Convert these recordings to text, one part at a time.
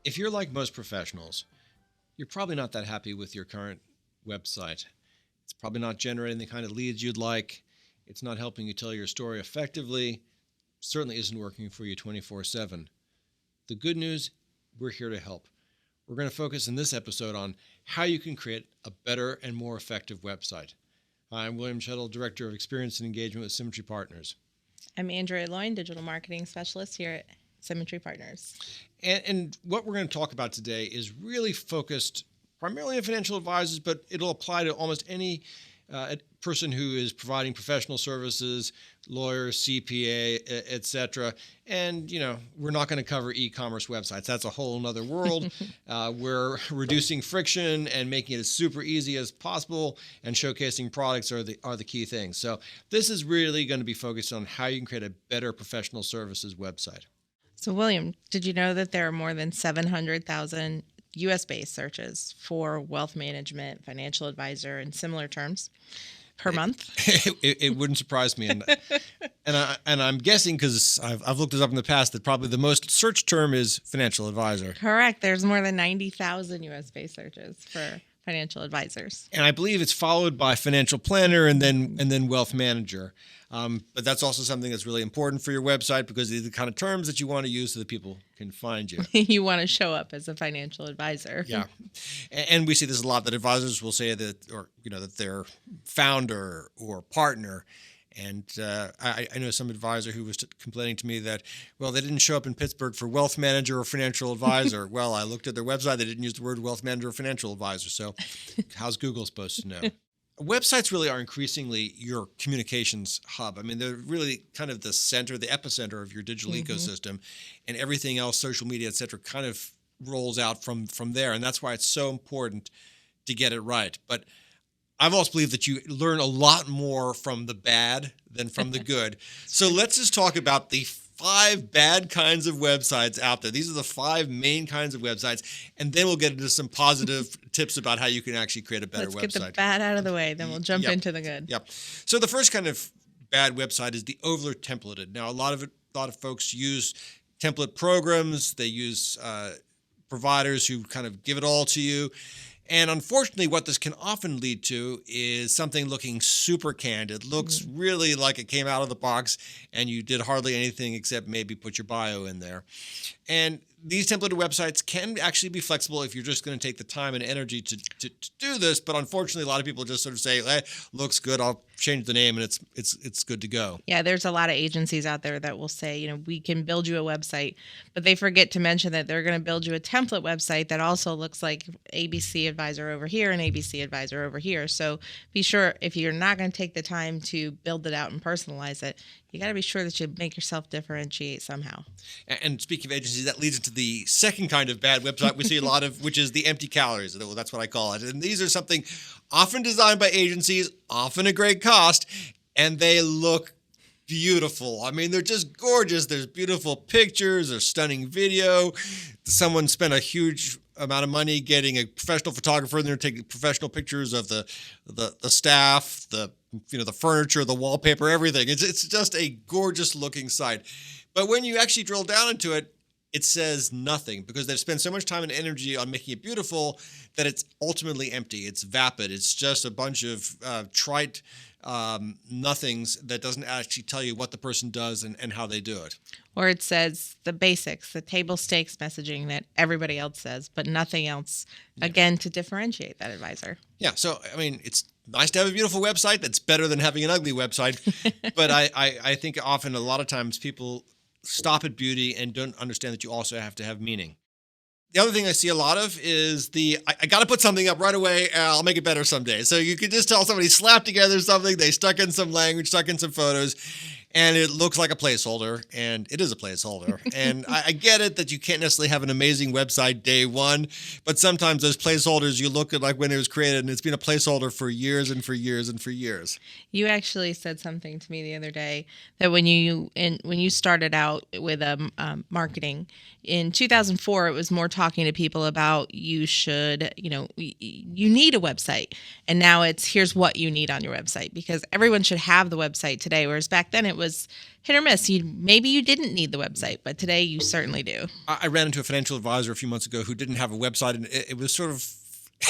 If you're like most professionals, you're probably not that happy with your current website. It's probably not generating the kind of leads you'd like. It's not helping you tell your story effectively. Certainly isn't working for you 24/7. The good news, we're here to help. We're going to focus in this episode on how you can create a better and more effective website. I'm William Shettle, Director of Experience and Engagement with Symmetry Partners. I'm Andrea Loyne, Digital Marketing Specialist here at Symmetry Partners. And what we're going to talk about today is really focused primarily on financial advisors, but it'll apply to almost any person who is providing professional services, lawyer, CPA, etc. And, we're not going to cover e-commerce websites. That's a whole nother world. We're reducing friction and making it as super easy as possible, and showcasing products are the key things. So this is really going to be focused on how you can create a better professional services website. So, William, did you know that there are more than 700,000 U.S.-based searches for wealth management, financial advisor, and similar terms per month? It wouldn't surprise me, and I'm guessing, because I've looked this up in the past, that probably the most searched term is financial advisor. Correct. There's more than 90,000 U.S.-based searches for financial advisors, and I believe it's followed by financial planner and then wealth manager. But that's also something that's really important for your website, because these are the kind of terms that you want to use so that people can find you. You want to show up as a financial advisor. Yeah. And we see this a lot, that advisors will say that, that they're founder or partner. And I know some advisor who was complaining to me that, well, they didn't show up in Pittsburgh for wealth manager or financial advisor. Well, I looked at their website. They didn't use the word wealth manager or financial advisor. So how's Google supposed to know? Websites really are increasingly your communications hub. I mean, they're really kind of the epicenter of your digital ecosystem, and everything else, social media, et cetera, kind of rolls out from there. And that's why it's so important to get it right. But I've also believed that you learn a lot more from the bad than from the good. So let's just talk about the 5 bad kinds of websites out there. These are the 5 main kinds of websites, and then we'll get into some positive tips about how you can actually create a better website. Let's get the bad out of the way, then we'll jump into the good. Yep. So the first kind of bad website is the over templated. Now, a lot of folks use template programs. They use providers who kind of give it all to you. And unfortunately, what this can often lead to is something looking super canned. It looks really like it came out of the box and you did hardly anything except maybe put your bio in there. And these templated websites can actually be flexible if you're just going to take the time and energy to do this. But unfortunately, a lot of people just sort of say, looks good, I'll change the name, and it's good to go. Yeah, there's a lot of agencies out there that will say, we can build you a website, but they forget to mention that they're going to build you a template website that also looks like ABC Advisor over here and ABC Advisor over here. So be sure, if you're not going to take the time to build it out and personalize it, you got to be sure that you make yourself differentiate somehow. And speaking of agencies, that leads into the second kind of bad website we see a lot of, which is the empty calories. That's what I call it. And these are something often designed by agencies, often a great cost, and they look beautiful. I mean, they're just gorgeous. There's beautiful pictures, there's stunning video. Someone spent a huge amount of money getting a professional photographer, and they're taking professional pictures of the staff, the furniture, the wallpaper, everything. It's just a gorgeous looking site. But when you actually drill down into it, it says nothing, because they've spent so much time and energy on making it beautiful that it's ultimately empty. It's vapid. It's just a bunch of trite nothings that doesn't actually tell you what the person does and how they do it. Or it says the basics, the table stakes messaging that everybody else says, but nothing else, again, to differentiate that advisor. Yeah. So, I mean, it's nice to have a beautiful website. That's better than having an ugly website. But I think often, a lot of times, people stop at beauty and don't understand that you also have to have meaning. The other thing I see a lot of is I got to put something up right away. I'll make it better someday. So you could just tell somebody slapped together something. They stuck in some language, stuck in some photos, and it looks like a placeholder, and it is a placeholder. And I get it that you can't necessarily have an amazing website day one, but sometimes those placeholders, you look at like when it was created, and it's been a placeholder for years and for years and for years. You actually said something to me the other day that when you started out with marketing in 2004, it was more talking to people about you need a website, and now it's here's what you need on your website, because everyone should have the website today, whereas back then it was hit or miss. Maybe you didn't need the website, but today you certainly do. I ran into a financial advisor a few months ago who didn't have a website, and it was sort of,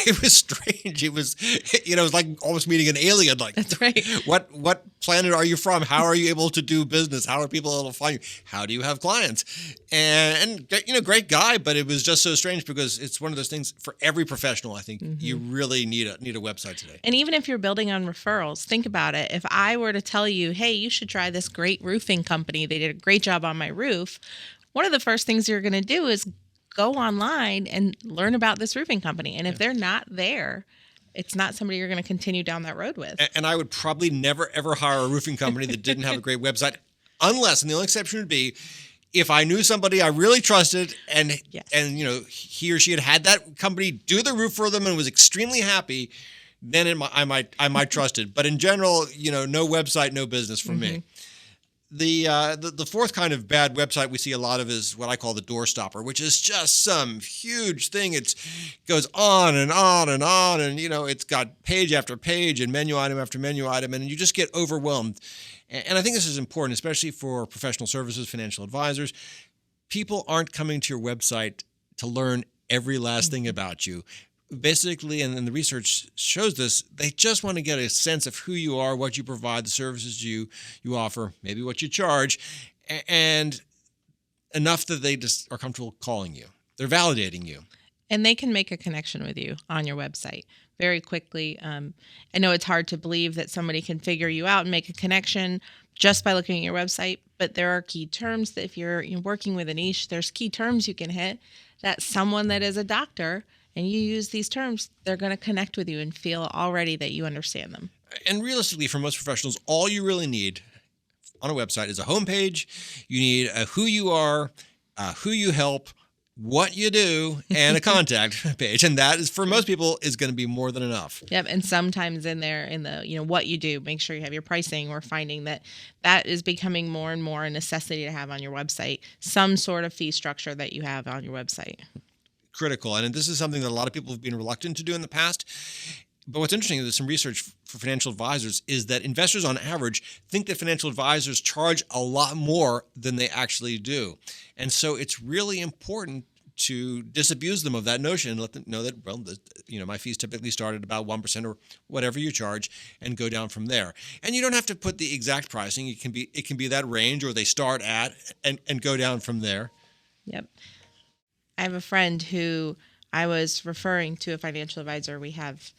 it was strange. It was, it was like almost meeting an alien. Like, That's right. What planet are you from? How are you able to do business? How are people able to find you? How do you have clients? And great guy, but it was just so strange because it's one of those things for every professional. I think you really need a website today. And even if you're building on referrals, think about it. If I were to tell you, hey, you should try this great roofing company, they did a great job on my roof, one of the first things you're going to do is go online and learn about this roofing company. And if they're not there, it's not somebody you're going to continue down that road with. And I would probably never, ever hire a roofing company that didn't have a great website, unless, and the only exception would be, if I knew somebody I really trusted and he or she had that company do the roof for them and was extremely happy, then I might trust it. But in general, no website, no business for me. The fourth kind of bad website we see a lot of is what I call the door stopper, which is just some huge thing. It goes on and on and on, and it's got page after page and menu item after menu item, and you just get overwhelmed. And I think this is important, especially for professional services, financial advisors. People aren't coming to your website to learn every last thing about you. Basically, and the research shows this, they just want to get a sense of who you are, what you provide, the services you offer, maybe what you charge, and enough that they just are comfortable calling you. They're validating you. And they can make a connection with you on your website very quickly. I know it's hard to believe that somebody can figure you out and make a connection just by looking at your website, but there are key terms that if you're working with a niche, there's key terms you can hit that someone that is a doctor and you use these terms, they're going to connect with you and feel already that you understand them. And realistically, for most professionals, all you really need on a website is a homepage. You need a who you are, who you help, what you do, and a contact page. And that is, for most people, is going to be more than enough. Yep. And sometimes in there, in the, what you do, make sure you have your pricing. We're finding that is becoming more and more a necessity to have on your website, some sort of fee structure that you have on your website. Critical. And this is something that a lot of people have been reluctant to do in the past. But what's interesting, there's some research for financial advisors, is that investors on average think that financial advisors charge a lot more than they actually do. And so it's really important to disabuse them of that notion and let them know that, my fees typically start at about 1% or whatever you charge and go down from there. And you don't have to put the exact pricing. It can be that range, or they start at and go down from there. Yep. I have a friend who I was referring to, a financial advisor we have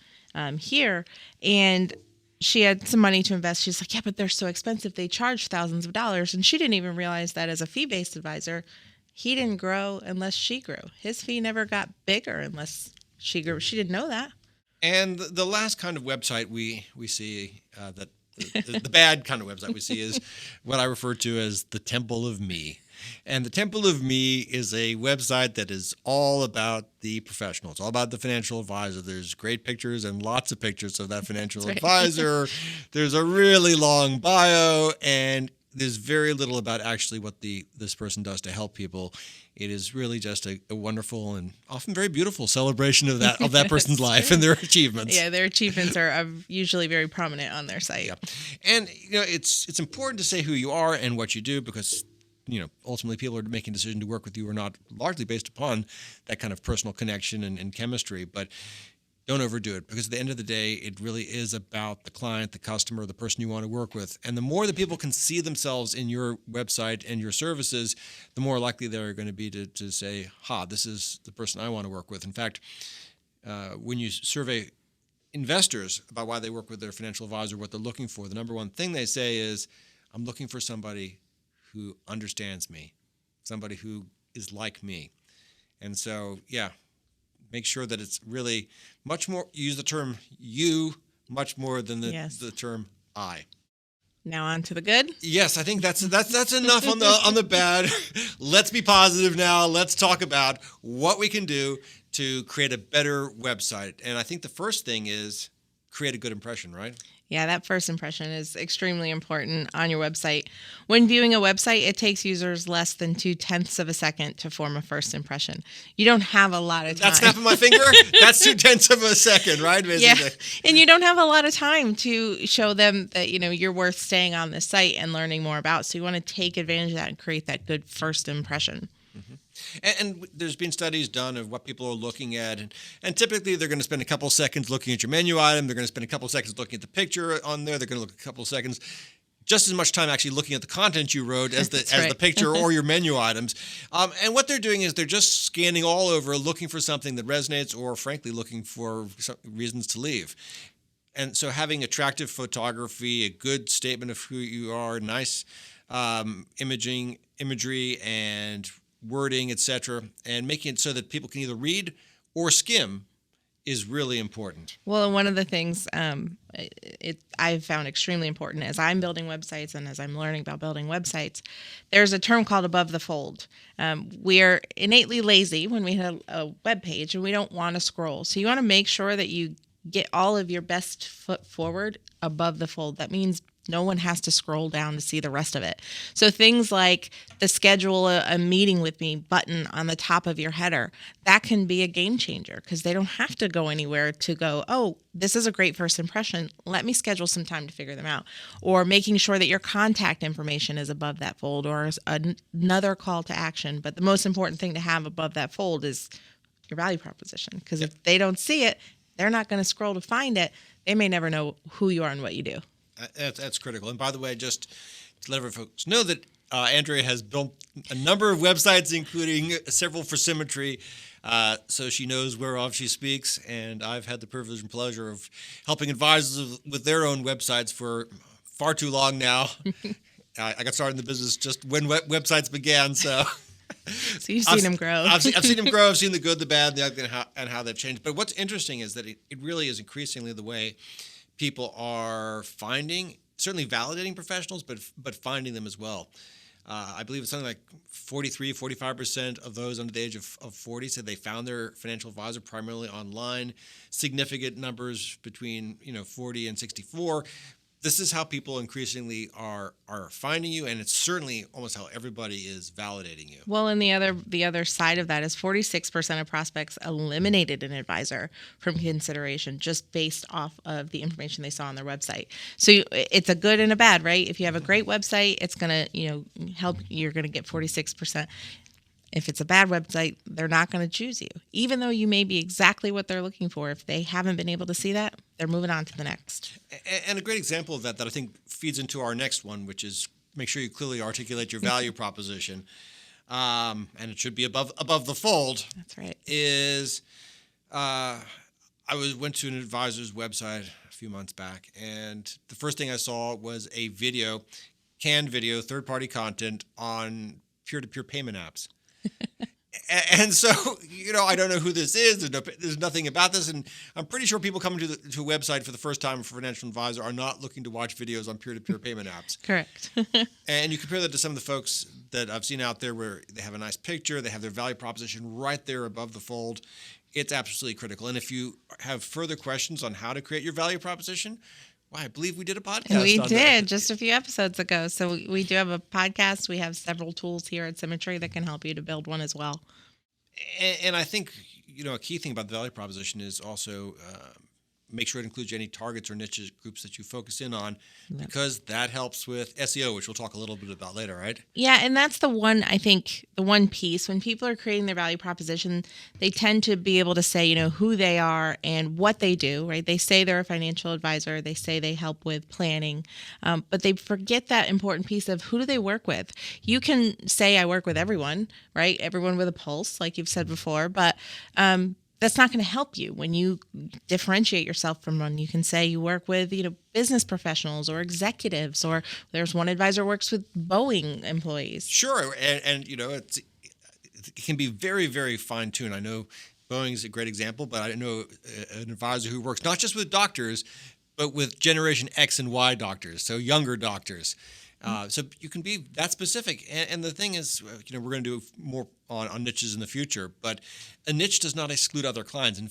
here, and she had some money to invest. She's like, yeah, but they're so expensive. They charge thousands of dollars. And she didn't even realize that as a fee-based advisor, he didn't grow unless she grew. His fee never got bigger unless she grew. She didn't know that. And the last kind of website we see, that the bad kind of website we see, is what I refer to as the Temple of Me. And the Temple of Me is a website that is all about the professional. It's all about the financial advisor. There's great pictures and lots of pictures of that financial advisor. There's a really long bio, and there's very little about actually what this person does to help people. It is really just a wonderful and often very beautiful celebration of that person's life and their achievements. Yeah, their achievements are usually very prominent on their site. Yeah. And it's important to say who you are and what you do, because ultimately people are making a decision to work with you or not largely based upon that kind of personal connection and chemistry. But don't overdo it, because at the end of the day, it really is about the client, the customer, the person you want to work with. And the more that people can see themselves in your website and your services, the more likely they're going to be to say, this is the person I want to work with. In fact, when you survey investors about why they work with their financial advisor, what they're looking for, the number one thing they say is, I'm looking for somebody who understands me, somebody who is like me. And so, make sure that it's really much more, use the term you much more than the term I. Now on to the good. Yes, I think that's enough on the bad. Let's be positive now. Let's talk about what we can do to create a better website. And I think the first thing is create a good impression, right? Yeah, that first impression is extremely important on your website. When viewing a website, it takes users less than 0.2 of a second to form a first impression. You don't have a lot of time. That snap of my finger, that's 0.2 of a second, right? Basically. Yeah, and you don't have a lot of time to show them that you're worth staying on the site and learning more about. So you want to take advantage of that and create that good first impression. Mm-hmm. And there's been studies done of what people are looking at. And typically, they're going to spend a couple seconds looking at your menu item. They're going to spend a couple seconds looking at the picture on there. They're going to look a couple seconds, just as much time actually looking at the content you wrote as the picture or your menu items. And what they're doing is they're just scanning all over, looking for something that resonates or, frankly, looking for reasons to leave. And so having attractive photography, a good statement of who you are, nice imagery, and wording, etc., and making it so that people can either read or skim is really important. Well, and one of the things I've found extremely important as I'm building websites and as I'm learning about building websites, there's a term called above the fold. We're innately lazy when we hit a web page and we don't want to scroll. So you want to make sure that you get all of your best foot forward above the fold. That means no one has to scroll down to see the rest of it. So things like the schedule a meeting with me button on the top of your header, that can be a game changer because they don't have to go anywhere to go, oh, this is a great first impression. Let me schedule some time to figure them out. Or making sure that your contact information is above that fold or another call to action. But the most important thing to have above that fold is your value proposition, because if they don't see it, they're not going to scroll to find it. They may never know who you are and what you do. That's critical. And by the way, just to let everyone folks know that Andrea has built a number of websites, including several for Symmetry, so she knows whereof she speaks. And I've had the privilege and pleasure of helping advisors with their own websites for far too long now. I got started in the business just when websites began, so... So you've seen them grow. I've seen them grow. I've seen the good, the bad, the ugly, and how they've changed. But what's interesting is that it really is increasingly the way people are finding, certainly validating professionals, but finding them as well. I believe it's something like 45% of those under the age of 40 said they found their financial advisor primarily online. Significant numbers between 40 and 64. This is how people increasingly are finding you, and it's certainly almost how everybody is validating you. Well, and the other side of that is 46% of prospects eliminated an advisor from consideration just based off of the information they saw on their website. So it's a good and a bad, right? If you have a great website, it's going to help. You're going to get 46%. If it's a bad website, they're not going to choose you. Even though you may be exactly what they're looking for, if they haven't been able to see that, they're moving on to the next. And a great example of that I think feeds into our next one, which is make sure you clearly articulate your value proposition. And it should be above the fold. That's right. Is went to an advisor's website a few months back, and the first thing I saw was a video, canned video, third-party content on peer-to-peer payment apps. And so, I don't know who this is. There's nothing about this. And I'm pretty sure people coming to a website for the first time for a financial advisor are not looking to watch videos on peer-to-peer payment apps. Correct. And you compare that to some of the folks that I've seen out there where they have a nice picture, they have their value proposition right there above the fold. It's absolutely critical. And if you have further questions on how to create your value proposition, well, I believe we did a podcast. We did that. just a few episodes ago. So we do have a podcast. We have several tools here at Symmetry that can help you to build one as well. And I think, a key thing about the value proposition is also make sure it includes any targets or niches groups that you focus in on, because that helps with SEO, which we'll talk a little bit about later, right? Yeah, and that's the one piece. When people are creating their value proposition, they tend to be able to say, who they are and what they do, right? They say they're a financial advisor. They say they help with planning, but they forget that important piece of who do they work with. You can say I work with everyone, right? Everyone with a pulse, like you've said before, but that's not going to help you when you differentiate yourself from one. You can say you work with, business professionals or executives, or there's one advisor works with Boeing employees. Sure, and it can be very, very fine-tuned. I know Boeing is a great example, but I know an advisor who works not just with doctors, but with Generation X and Y doctors, so younger doctors. So you can be that specific. And the thing is, we're going to do more on niches in the future, but a niche does not exclude other clients.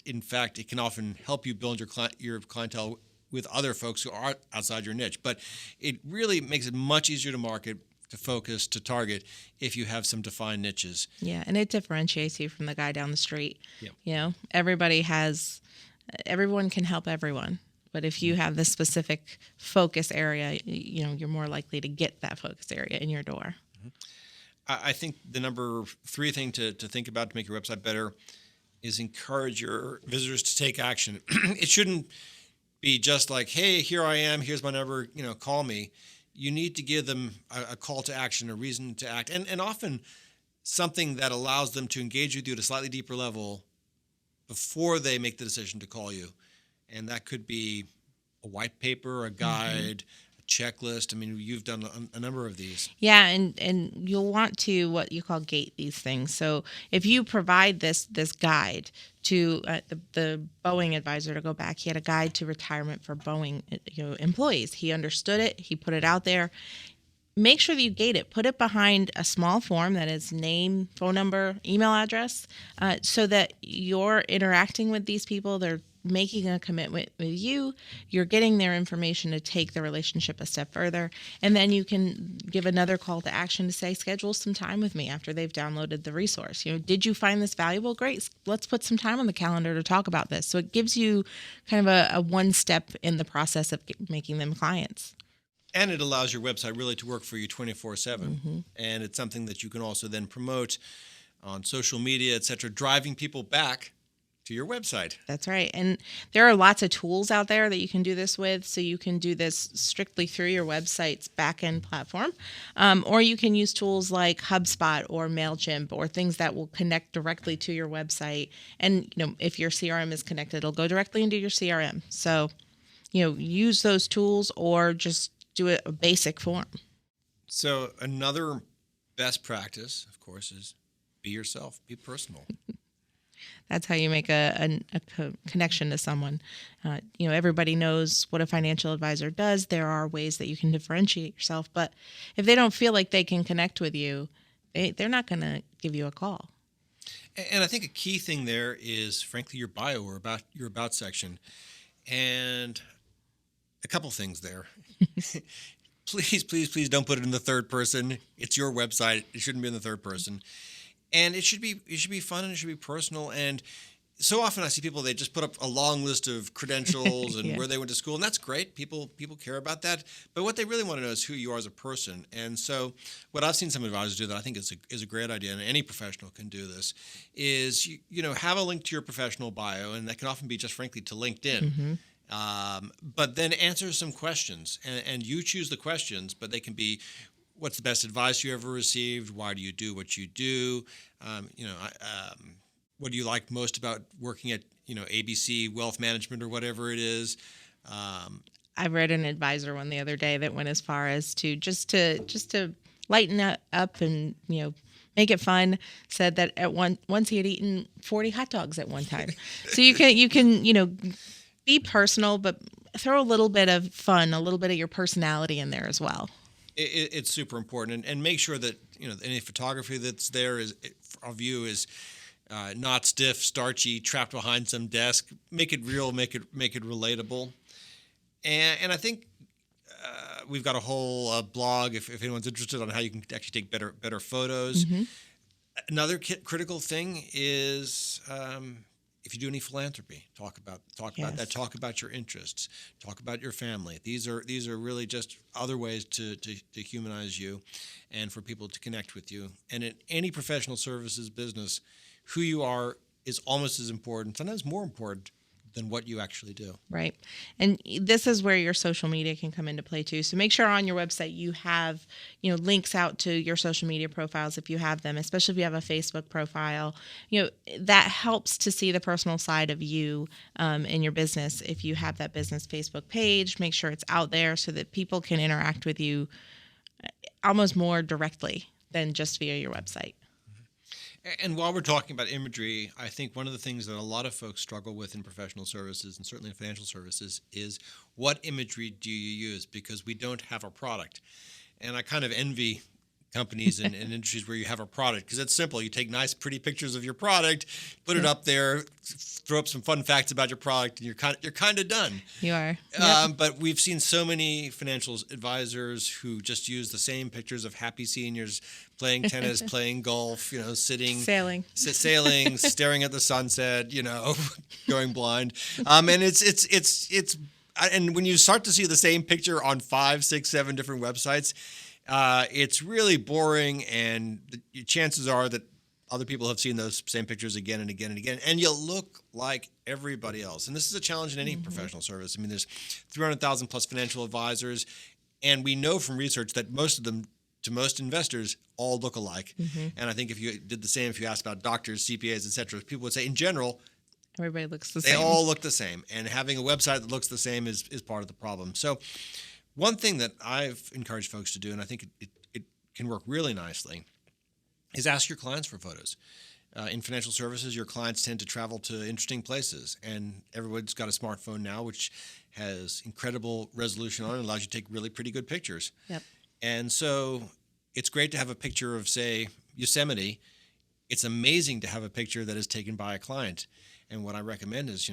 In fact, it can often help you build your clientele with other folks who are outside your niche. But it really makes it much easier to market, to focus, to target if you have some defined niches. Yeah, and it differentiates you from the guy down the street. Yeah. Everyone can help everyone. But if you have this specific focus area, you're more likely to get that focus area in your door. I think the number 3 thing to think about to make your website better is encourage your visitors to take action. It shouldn't be just like, hey, here I am, here's my number, call me. You need to give them a call to action, a reason to act, and often something that allows them to engage with you at a slightly deeper level before they make the decision to call you. And that could be a white paper, a guide, a checklist. I mean, you've done a number of these. Yeah, and you'll want to what you call gate these things. So if you provide this guide to the Boeing advisor, to go back, he had a guide to retirement for Boeing employees. He understood it. He put it out there. Make sure that you gate it. Put it behind a small form that is name, phone number, email address, so that you're interacting with these people. They're making a commitment with you. You're getting their information to take the relationship a step further. And then you can give another call to action to say, schedule some time with me after they've downloaded the resource. Did you find this valuable? Great. Let's put some time on the calendar to talk about this. So it gives you kind of a one step in the process of making them clients. And it allows your website really to work for you 24/7. And it's something that you can also then promote on social media, et cetera, driving people back to your website. That's right. And there are lots of tools out there that you can do this with. So you can do this strictly through your website's backend platform. Or you can use tools like HubSpot or MailChimp or things that will connect directly to your website. And, if your CRM is connected, it'll go directly into your CRM. So, use those tools or just do it a basic form. So another best practice, of course, is be yourself, be personal. That's how you make a connection to someone. Everybody knows what a financial advisor does. There are ways that you can differentiate yourself, but if they don't feel like they can connect with you, they're not going to give you a call. And I think a key thing there is, frankly, your bio or your about section. And a couple things there. Please don't put it in the third person. It's your website. It shouldn't be in the third person. And it should be fun and it should be personal. And so often I see people, they just put up a long list of credentials and where they went to school, and that's great. People care about that. But what they really want to know is who you are as a person. And so what I've seen some advisors do that I think is a great idea, and any professional can do this, is have a link to your professional bio, and that can often be just frankly to LinkedIn. But then answer some questions, and you choose the questions, but they can be, what's the best advice you ever received? Why do you do what you do? What do you like most about working at, ABC Wealth Management or whatever it is? I read an advisor one the other day that went as far as to just to lighten up and, make it fun, said that once he had eaten 40 hot dogs at one time. So you can, be personal, but throw a little bit of fun, a little bit of your personality in there as well. It's super important, and make sure that any photography that's there of you is not stiff, starchy, trapped behind some desk. Make it real, make it relatable, and I think we've got a whole blog if anyone's interested on how you can actually take better photos. Another critical thing is if you do any philanthropy, talk about that. Talk about your interests. Talk about your family. These are really just other ways to humanize you, and for people to connect with you. And in any professional services business, who you are is almost as important, sometimes more important, than what you actually do. Right. And this is where your social media can come into play too. So make sure on your website you have, links out to your social media profiles if you have them, especially if you have a Facebook profile. That helps to see the personal side of you in your business. If you have that business Facebook page, make sure it's out there so that people can interact with you almost more directly than just via your website. And while we're talking about imagery, I think one of the things that a lot of folks struggle with in professional services and certainly in financial services is, what imagery do you use? Because we don't have a product. And I kind of envy companies and industries where you have a product, because it's simple. You take nice, pretty pictures of your product, put it up there, throw up some fun facts about your product, and you're kind of done. You are. Yep. But we've seen so many financial advisors who just use the same pictures of happy seniors playing tennis, playing golf, sitting, Sailing, staring at the sunset, going blind. And it's and when you start to see the same picture on 5, 6, 7 different websites, it's really boring, and the chances are that other people have seen those same pictures again and again and again, and you look like everybody else. And this is a challenge in any professional service. I mean, there's 300,000 plus financial advisors, and we know from research that most of them, to most investors, all look alike. And I think if you did the same, if you asked about doctors, CPAs, et cetera, people would say in general, everybody looks the they same. They all look the same, and having a website that looks the same is part of the problem. So one thing that I've encouraged folks to do, and I think it can work really nicely, is ask your clients for photos. In financial services, your clients tend to travel to interesting places, and everyone's got a smartphone now, which has incredible resolution on it and allows you to take really pretty good pictures. Yep. And so it's great to have a picture of, say, Yosemite. It's amazing to have a picture that is taken by a client. And what I recommend is,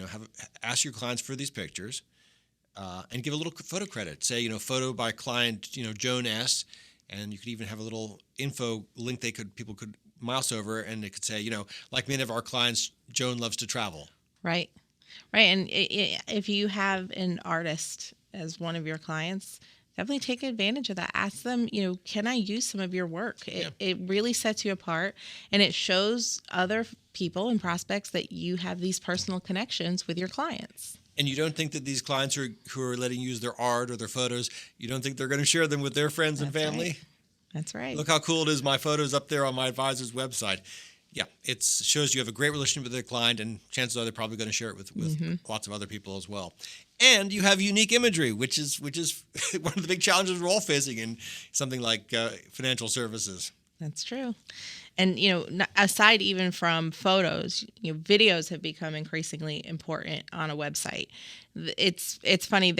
ask your clients for these pictures, and give a little photo credit. Say, photo by client, Joan S. And you could even have a little info link people could mouse over, and it could say, like many of our clients, Joan loves to travel. Right. And if you have an artist as one of your clients, definitely take advantage of that. Ask them, can I use some of your work? It really sets you apart, and it shows other people and prospects that you have these personal connections with your clients. And you don't think that these clients who are letting you use their art or their photos, you don't think they're going to share them with their friends and family? Right. That's right. Look how cool it is. My photo's up there on my advisor's website. Yeah, it shows you have a great relationship with their client, and chances are they're probably going to share it with lots of other people as well. And you have unique imagery, which is one of the big challenges we're all facing in something like financial services. That's true. And, aside even from photos, videos have become increasingly important on a website. It's funny.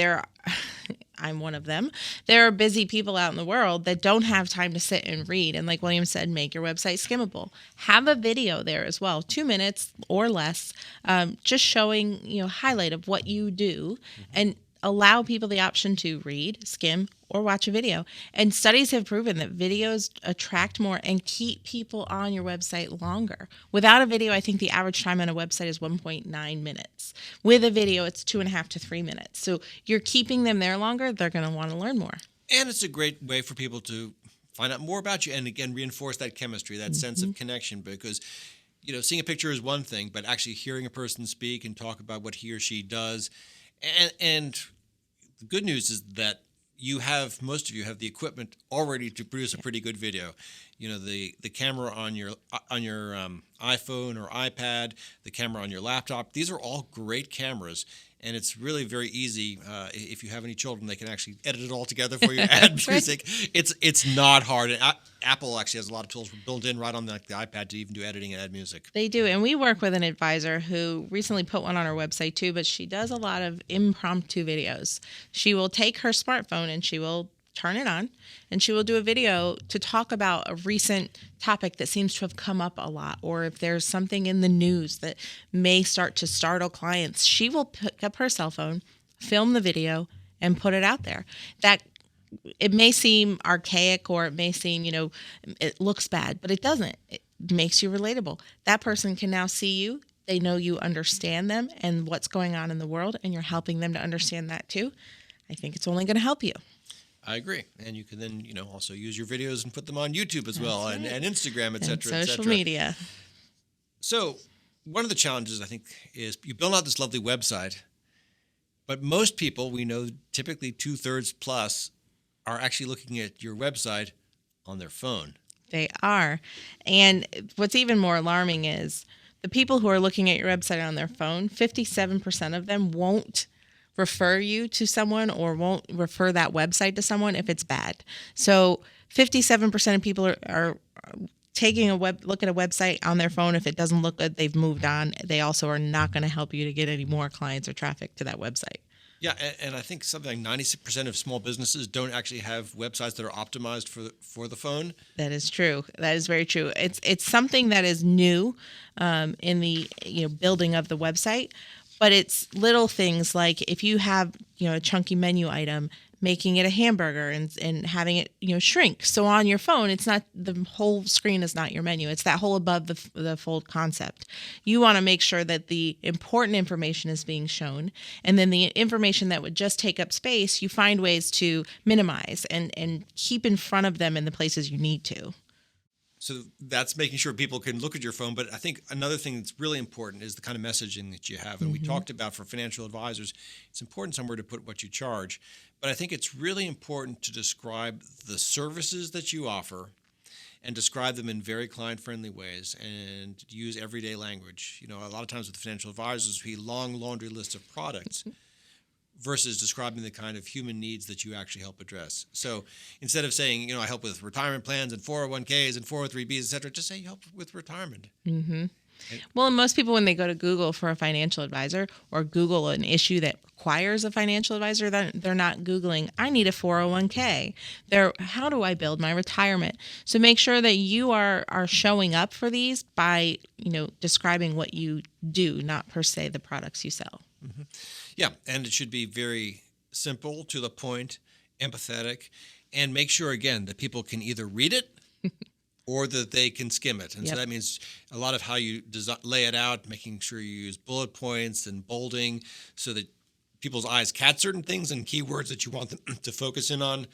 I'm one of them. There are busy people out in the world that don't have time to sit and read. And like William said, make your website skimmable. Have a video there as well, 2 minutes or less, just showing, highlight of what you do, and allow people the option to read, skim, or watch a video. And studies have proven that videos attract more and keep people on your website longer. Without a video, I think the average time on a website is 1.9 minutes. With a video, it's 2.5 to 3 minutes. So you're keeping them there longer. They're going to want to learn more. And it's a great way for people to find out more about you and, again, reinforce that chemistry, that sense of connection, because seeing a picture is one thing, but actually hearing a person speak and talk about what he or she does. And the good news is that most of you have the equipment already to produce a pretty good video. The camera on your iPhone or iPad, the camera on your laptop. These are all great cameras, and it's really very easy. If you have any children, they can actually edit it all together for you. Add music. Right. It's not hard. And Apple actually has a lot of tools built in right on the iPad to even do editing and add music. They do, and we work with an advisor who recently put one on our website too. But she does a lot of impromptu videos. She will take her smartphone and she will turn it on, and she will do a video to talk about a recent topic that seems to have come up a lot, or if there's something in the news that may start to startle clients. She will pick up her cell phone, film the video, and put it out there. That it may seem archaic, or it may seem, it looks bad, but it doesn't. It makes you relatable. That person can now see you. They know you understand them and what's going on in the world, and you're helping them to understand that too. I think it's only going to help you. I agree. And you can then, also use your videos and put them on YouTube as well, right. and Instagram, et cetera, and social media. So one of the challenges, I think, is you build out this lovely website, but most people, we know typically 2/3 plus, are actually looking at your website on their phone. They are. And what's even more alarming is the people who are looking at your website on their phone, 57% of them won't refer you to someone or won't refer that website to someone if it's bad. So 57% of people are taking a look at a website on their phone. If it doesn't look good, they've moved on. They also are not going to help you to get any more clients or traffic to that website. Yeah, and I think something like 90% of small businesses don't actually have websites that are optimized for the phone. That is true. That is very true. It's something that is new in the building of the website, but it's little things like if you have a chunky menu item, making it a hamburger and having it shrink. So on your phone, it's not the whole screen is not your menu. It's that whole above the fold concept. You want to make sure that the important information is being shown, and then the information that would just take up space, you find ways to minimize and keep in front of them in the places you need to. So that's making sure people can look at your phone. But I think another thing that's really important is the kind of messaging that you have. And we talked about for financial advisors, it's important somewhere to put what you charge. But I think it's really important to describe the services that you offer and describe them in very client-friendly ways and use everyday language. A lot of times with financial advisors, we long laundry lists of products versus describing the kind of human needs that you actually help address. So instead of saying, I help with retirement plans and 401ks and 403bs, et cetera, just say you help with retirement. Mm-hmm. Well, and most people, when they go to Google for a financial advisor or Google an issue that requires a financial advisor, they're not Googling, I need a 401k. They're, how do I build my retirement? So make sure that you are showing up for these by, describing what you do, not per se the products you sell. Mm-hmm. Yeah, and it should be very simple, to the point, empathetic, and make sure, again, that people can either read it or that they can skim it. And so that means a lot of how you lay it out, making sure you use bullet points and bolding so that people's eyes catch certain things and keywords that you want them to focus in on,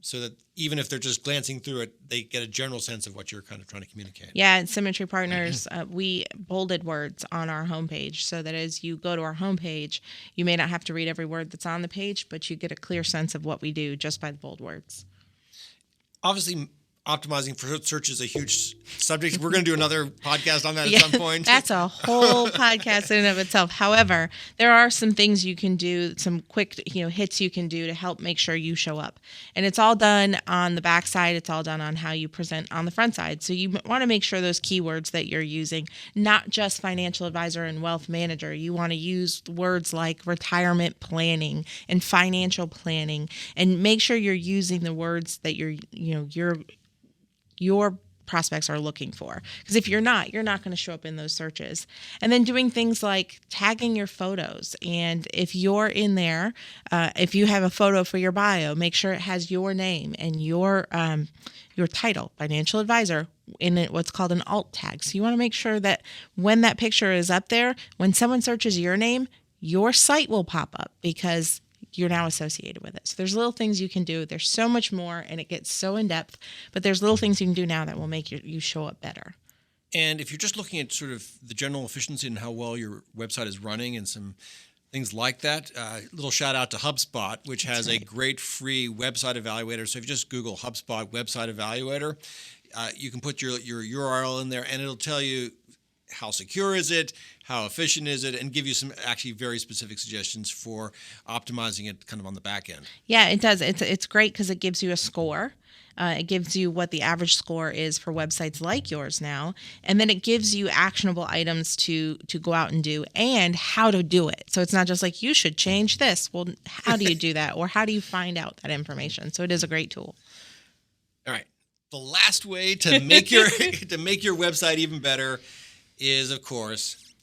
so that even if they're just glancing through it, they get a general sense of what you're kind of trying to communicate. Yeah, at Symmetry Partners, we bolded words on our homepage so that as you go to our homepage, you may not have to read every word that's on the page, but you get a clear sense of what we do just by the bold words. Obviously, optimizing for search is a huge subject. We're going to do another podcast on that at some point. That's a whole podcast in and of itself. However, there are some things you can do, some quick hits you can do to help make sure you show up. And it's all done on the back side. It's all done on how you present on the front side. So you want to make sure those keywords that you're using, not just financial advisor and wealth manager. You want to use words like retirement planning and financial planning, and make sure you're using the words that your prospects are looking for. Because if you're not going to show up in those searches. And then doing things like tagging your photos. And if you're in there, if you have a photo for your bio, make sure it has your name and your title, financial advisor, in what's called an alt tag. So you want to make sure that when that picture is up there, when someone searches your name, your site will pop up because you're now associated with it. So there's little things you can do. There's so much more, and it gets so in depth, but there's little things you can do now that will make you show up better. And if you're just looking at sort of the general efficiency and how well your website is running and some things like that, little shout out to HubSpot, which has a great free website evaluator. So if you just Google HubSpot website evaluator, you can put your URL in there, and it'll tell you how secure is it, how efficient is it, and give you some actually very specific suggestions for optimizing it kind of on the back end. Yeah, it does. It's great because it gives you a score. It gives you what the average score is for websites like yours now, and then it gives you actionable items to go out and do and how to do it. So it's not just like, you should change this. Well, how do you do that, or how do you find out that information? So it is a great tool. All right. The last way to make your website even better is, of course,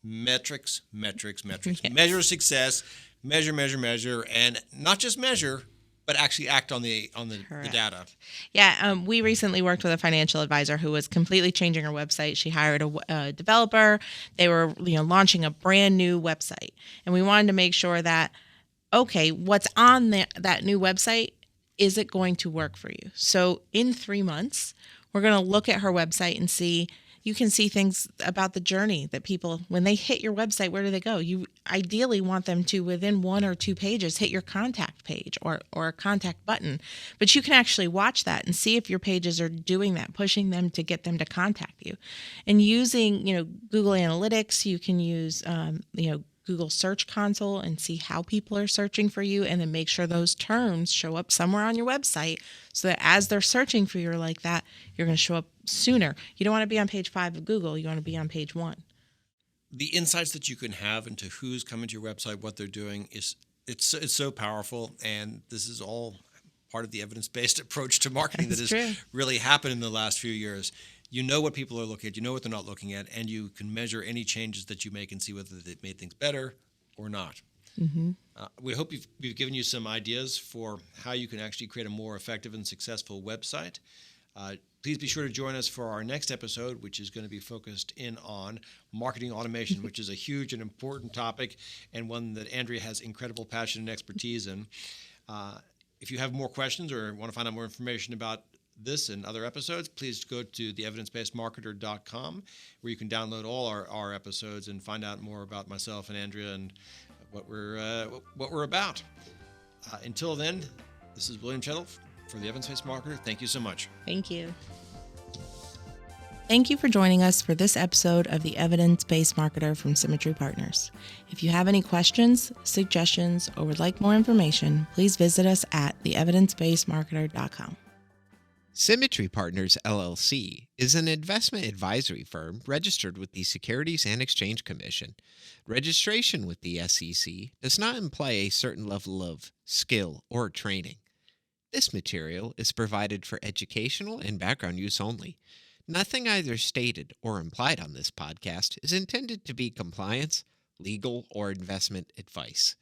metrics. Yes. Measure success, measure, and not just measure, but actually act on the data. Yeah, we recently worked with a financial advisor who was completely changing her website. She hired a developer. They were launching a brand new website, and we wanted to make sure that, okay, what's on that new website, is it going to work for you? So in 3 months, we're going to look at her website and see. You can see things about the journey that people, when they hit your website, where do they go? You ideally want them to, within 1 or 2 pages, hit your contact page or a contact button. But you can actually watch that and see if your pages are doing that, pushing them to get them to contact you. And using, Google Analytics, you can use, Google Search Console and see how people are searching for you, and then make sure those terms show up somewhere on your website so that as they're searching for you like that, you're going to show up sooner. You don't want to be on page 5 of Google. You want to be on page 1. the insights that you can have into who's coming to your website, what they're doing it's so powerful. And this is all part of the evidence-based approach to marketing that has really happened in the last few years. You know what people are looking at, you know what they're not looking at, and you can measure any changes that you make and see whether they've made things better or not. We hope we've given you some ideas for how you can actually create a more effective and successful website. Please be sure to join us for our next episode, which is going to be focused in on marketing automation, which is a huge and important topic and one that Andrea has incredible passion and expertise in. If you have more questions or want to find out more information about this and other episodes, please go to theevidencebasedmarketer.com, where you can download all our episodes and find out more about myself and Andrea and what we're about. Until then, this is William Chettle for the Evidence-Based Marketer. Thank you so much. Thank you. Thank you for joining us for this episode of the Evidence-Based Marketer from Symmetry Partners. If you have any questions, suggestions, or would like more information, please visit us at theevidencebasedmarketer.com. Symmetry Partners, LLC is an investment advisory firm registered with the Securities and Exchange Commission. Registration with the SEC does not imply a certain level of skill or training. This material is provided for educational and background use only. Nothing either stated or implied on this podcast is intended to be compliance, legal, or investment advice.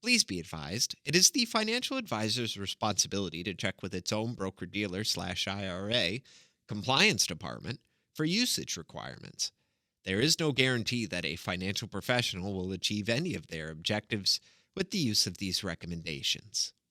Please be advised, it is the financial advisor's responsibility to check with its own broker-dealer/IRA compliance department for usage requirements. There is no guarantee that a financial professional will achieve any of their objectives with the use of these recommendations.